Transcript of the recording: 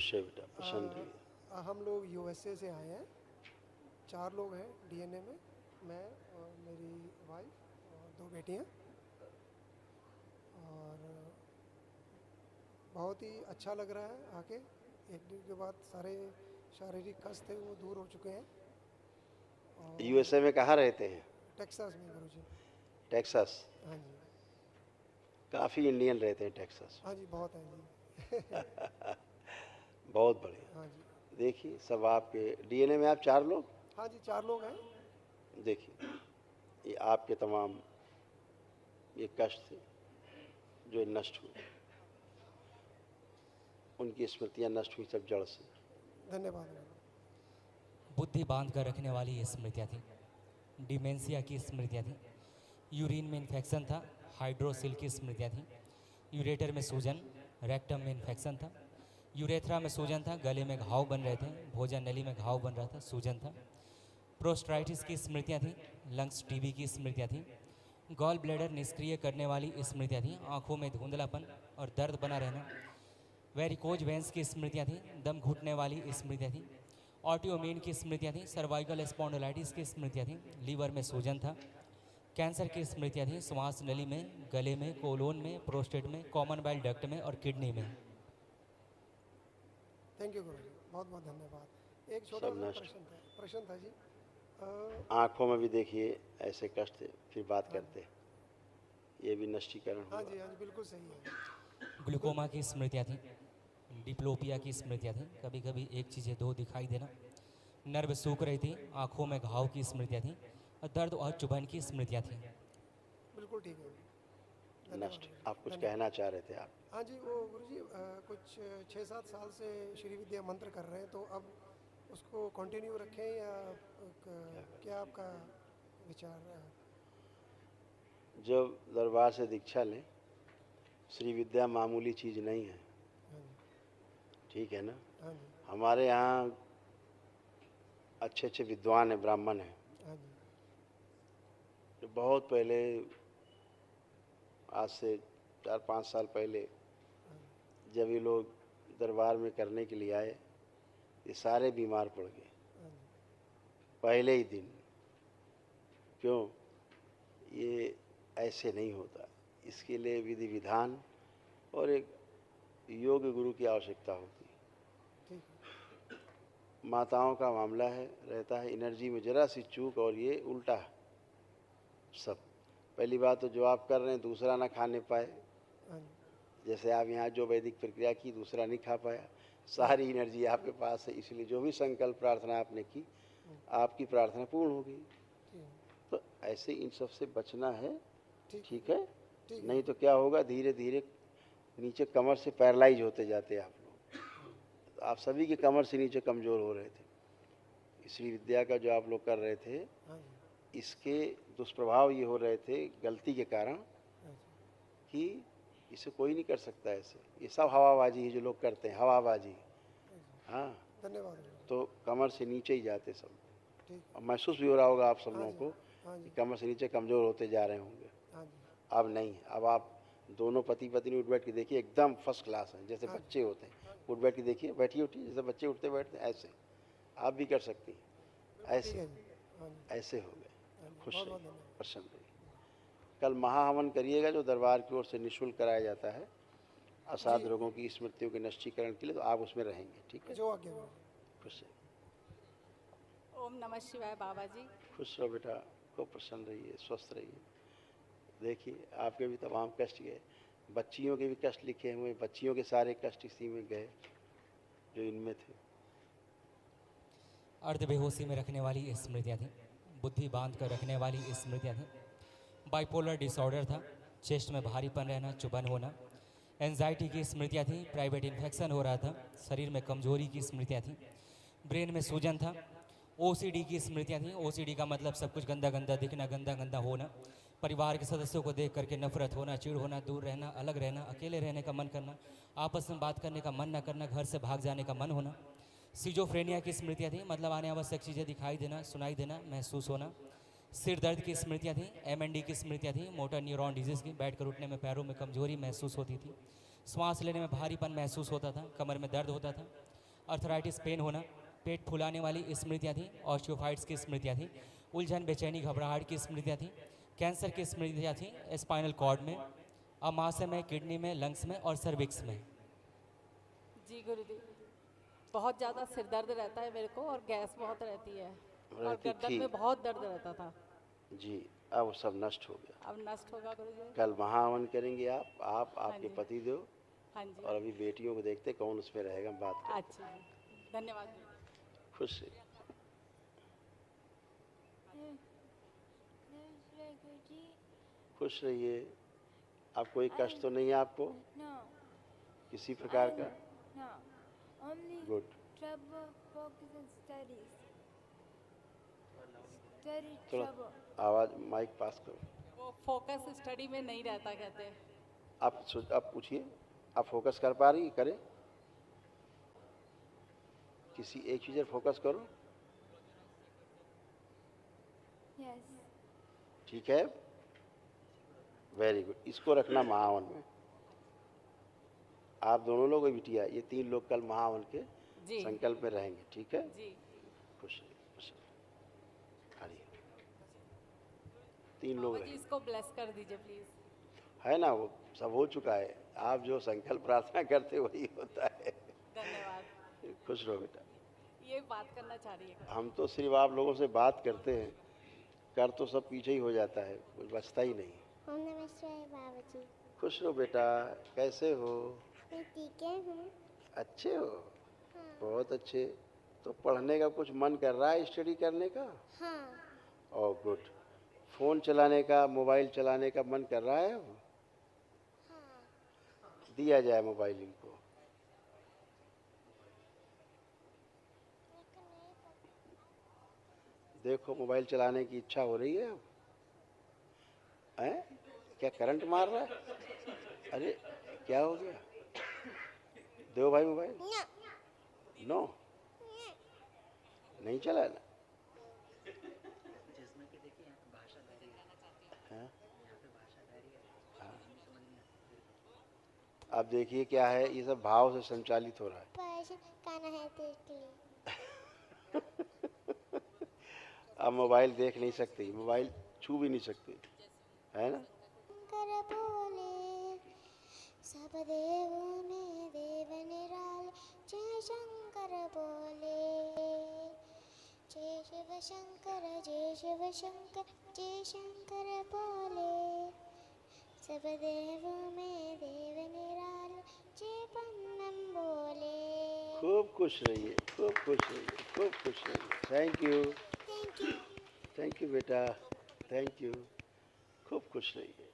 खुश है बेटा, प्रसन्न रहिए। हम लोग यूएसए से आए हैं, 4 लोग हैं डीएनए में, मैं और मेरी वाइफ और 2 बेटियां। और बहुत ही अच्छा लग रहा है आके, 1 दिन के बाद सारे शारीरिक कष्ट थे वो दूर हो चुके हैं। और यूएसए में कहाँ रहते हैं? टेक्सास में गुरुजी। टेक्सास। हाँ जी। काफ़ी इंडियन रहते हैं टेक्सास हाँ जी, बहुत है जी। में। बहुत बढ़िया। हाँ जी। देखिए सब आपके डीएनए में आप 4 लोग। हाँ जी, 4 लोग हैं। देखिए ये आपके तमाम ये कष्ट थे जो नष्ट हुए, उनकी स्मृतियाँ नष्ट हुई सब जड़ से। धन्यवाद। बुद्धि बांध कर रखने वाली ये स्मृतियाँ थी, डिमेंशिया की स्मृतियाँ थी, यूरिन में इन्फेक्शन था, हाइड्रोसिल की स्मृतियाँ थी, यूरेटर में सूजन, रेक्टम में इन्फेक्शन था, यूरेथ्रा में सूजन था, गले में घाव बन रहे थे, भोजन नली में घाव बन रहा था, सूजन था, प्रोस्टाइटिस की स्मृतियाँ थी, लंग्स टीबी की स्मृतियाँ थी, गॉल ब्लैडर निष्क्रिय करने वाली स्मृतियाँ थी, आंखों में धुंधलापन और दर्द बना रहना, वेरिकोज वेंस की स्मृतियाँ थी, दम घुटने वाली स्मृतियाँ थी, ऑटियोमीन की स्मृतियाँ थी, सर्वाइकल स्पॉन्डिलाइटिस की स्मृतियाँ थी, लीवर में सूजन था, कैंसर की स्मृतियाँ थी, श्वास नली में, गले में, कोलोन में, प्रोस्टेट में, कॉमन बाइल डक्ट में और किडनी में। थैंक यू गुरुजी, बहुत बहुत धन्यवाद। एक छोटा सब सा नष्ट। प्रश्न था जी। आँखों में भी देखिए ऐसे कष्ट थे, फिर बात हाँ। करते हैं। ये भी नष्टीकरण हाँ हुआ। जी, हाँ जी, बिल्कुल सही है। ग्लूकोमा की स्मृतियाँ थी, डिप्लोपिया की स्मृतियाँ थी, कभी कभी एक चीज़ें दो दिखाई देना, नर्व सूख रही थी, आंखों में घाव की स्मृतियाँ थी और दर्द और चुभन की स्मृतियाँ थी। बिल्कुल ठीक है। धन्यवाद नष्ट। गुरुजी, आप कुछ धन्यवाद। कहना चाह रहे थे आप? हाँ जी, वो गुरुजी कुछ 6-7 साल से श्री विद्या मंत्र कर रहे हैं, तो अब उसको कंटिन्यू रखें या क्या आपका विचार है? जब दरबार से दीक्षा लें, श्री विद्या मामूली चीज़ नहीं है, हाँ जी। ठीक है ना? हाँ जी। हमारे यहाँ अच्छे अच्छे विद्वान हैं, ब्राह्मण हैं, हाँ जी। जो बहुत पहले, आज से 4-5 साल पहले, हाँ जी। जब ये लोग दरबार में करने के लिए आए, ये सारे बीमार पड़ गए हाँ जी। पहले ही दिन। क्यों? ये ऐसे नहीं होता, इसके लिए विधि विधान और एक योग गुरु की आवश्यकता होती है। ठीक है। माताओं का मामला है, रहता है एनर्जी में जरा सी चूक और ये उल्टा सब। पहली बात तो जो आप कर रहे हैं दूसरा ना खाने पाए, हाँ जी। जैसे आप यहाँ जो वैदिक प्रक्रिया की दूसरा नहीं खा पाया, सारी एनर्जी आपके पास है, इसलिए जो भी संकल्प प्रार्थना आपने की, आपकी प्रार्थना पूर्ण हो गई। ठीक है। तो ऐसे इन सब से बचना है, ठीक है? ठीक है। नहीं तो क्या होगा, धीरे धीरे नीचे कमर से पैरालाइज होते जाते आप लोग। आप सभी के कमर से नीचे कमज़ोर हो रहे थे। श्री विद्या का जो आप लोग कर रहे थे, हाँ जी। इसके दुष्प्रभाव ये हो रहे थे गलती के कारण हाँ जी। कि इसे कोई नहीं कर सकता ऐसे, ये सब हवाबाजी है जो लोग करते हैं, हवाबाजी। हाँ जी। हाँ, धन्यवाद गुरुजी। तो कमर से नीचे ही जाते सब। ठीक और महसूस भी हो रहा होगा आप सब हाँ लोगों जी। को हाँ कि जी। कमर से नीचे कमज़ोर होते जा रहे होंगे। हाँ जी। अब नहीं, अब आप दोनों पति पत्नी उठ बैठ के देखिए, एकदम फर्स्ट क्लास हैं, जैसे हाँ बच्चे होते हैं। उठ बैठ के देखिए, बैठिए उठिए, जैसे बच्चे उठते बैठते हैं, ऐसे आप भी कर सकती हैं। ठीक ऐसे है जी। हाँ जी। ऐसे हो गए। हाँ जी। खुश बहुत रहिए, बहुत धन्यवाद। प्रसन्न रहिए। कल महाहवन करिएगा जो दरबार की ओर से निःशुल्क कराया जाता है असाध रोगों की स्मृतियों के नष्टीकरण के लिए, तो आप उसमें रहेंगे, ठीक है? जो आज्ञा गुरुजी। खुश रहिए। ओम नमः शिवाय बाबा जी। खुश रहो बेटा, खूब प्रसन्न रहिए, स्वस्थ रहिए। देखिए आपके भी तमाम कष्ट गए, बच्चियों के भी कष्ट लिखे हुए, बच्चियों के सारे कष्ट इसी में गए जो इनमें थे। अर्ध बेहोशी में रखने वाली स्मृतियाँ थी, बुद्धि बांध कर रखने वाली स्मृतियाँ थी, बाइपोलर डिसऑर्डर था, चेस्ट में भारीपन रहना, चुभन होना, एंजाइटी की स्मृतियाँ थी, प्राइवेट इन्फेक्शन हो रहा था, शरीर में कमजोरी की स्मृतियाँ थी, ब्रेन में सूजन था, ओसीडी की स्मृतियाँ थी। ओसीडी का मतलब सब कुछ गंदा गंदा दिखना, गंदा गंदा होना, परिवार के सदस्यों को देख करके नफरत होना, चिढ़ होना, दूर रहना, अलग रहना, अकेले रहने का मन करना, आपस में बात करने का मन न करना, घर से भाग जाने का मन होना। सिजोफ्रेनिया की स्मृतियाँ थी, मतलब आने आवश्यक चीज़ें दिखाई देना, सुनाई देना, महसूस होना। सिर दर्द की स्मृतियाँ थी, एमएनडी की स्मृतियाँ थी, मोटर न्यूरॉन डिजीज़ की, बैठकर उठने में पैरों में कमजोरी महसूस होती थी, श्वास लेने में भारीपन महसूस होता था, कमर में दर्द होता था, अर्थराइटिस पेन होना, पेट फुलाने वाली स्मृतियाँ थी, ऑस्टियोफाइट्स की स्मृतियाँ थी, उलझन बेचैनी घबराहट की स्मृतियाँ थी, कैंसर की स्मृतियाँ थी स्पाइनल कॉर्ड में, अमाशय में, किडनी में, लंग्स में और सर्विक्स में। जी गुरुजी, बहुत ज़्यादा सिर दर्द रहता है मेरे को और गैस बहुत रहती है और रहती गर्दन थी। में बहुत दर्द रहता था। जी, अब सब नष्ट हो गया। अब नष्ट होगा गुरुजी। कल महाहवन करेंगे आप हाँ आपके जी। पति देव, हाँ जी। और अभी बेटियों को देखते कौन उस पर रहेगा, हम बात करते। अच्छा जी, धन्यवाद गुरुजी। खुश रहिए। खुश रहिए। अब कोई कष्ट तो नहीं है आपको No, किसी प्रकार का? no. Only good. trouble, focus on studies. Study थोड़ा trouble. आवाज़ माइक पास करो। वो फोकस स्टडी में नहीं रहता कहते। आप पूछिए, आप फोकस कर पा रही? करें, किसी एक चीज़ पर फोकस करो। Yes. ठीक है, वेरी गुड। इसको रखना महावन में। आप दोनों लोग बिटिया, ये 3 लोग कल महावन के जी। संकल्प में रहेंगे। ठीक है, जी। खुश रहिए, खुश रहिए। खड़िए। 3 लोग बाबा जी रहेंगे, इसको ब्लेस कर दीजिए प्लीज। है ना? वो सब हो चुका है। आप जो संकल्प प्रार्थना करते वही होता है। धन्यवाद। खुश रहो बेटा। ये बात करना चाह रही है। हम तो सिर्फ आप लोगों से बात करते हैं, कर तो सब पीछे ही हो जाता है, कुछ बचता ही नहीं। ओम नमः शिवाय बाबा जी। खुश रहो बेटा। कैसे हो? मैं ठीक हूँ। अच्छे हो? बहुत अच्छे। तो पढ़ने का कुछ मन कर रहा है, स्टडी करने का? हाँ। Oh good. फ़ोन चलाने का, मोबाइल चलाने का मन कर रहा है अब? हाँ। दिया जाए मोबाइल इनको। देखो मोबाइल चलाने की इच्छा हो रही है अब? हैं? क्या करंट मार रहा है? अरे क्या हो गया? दो भाई मोबाइल। नो, नहीं चलाना। हाँ? हाँ। अब देखिए क्या है, ये सब भाव से संचालित हो रहा है। पैसा खाना है तो इसके लिए। अब मोबाइल देख नहीं सकती, मोबाइल छू भी नहीं सकती, है ना? शंकर बोले सब देवों में देव निराले, जय शंकर बोले। जय शिव शंकर, जय शिव शंकर, जय शंकर बोले। सब देवों में देव निराले, जय पन्नम बोले। खूब खुश रहिए, खूब खुश रहिए, खूब खुश रहिए। Thank you, thank you. Thank you बेटा, थैंक यू। खूब खुश रहिए।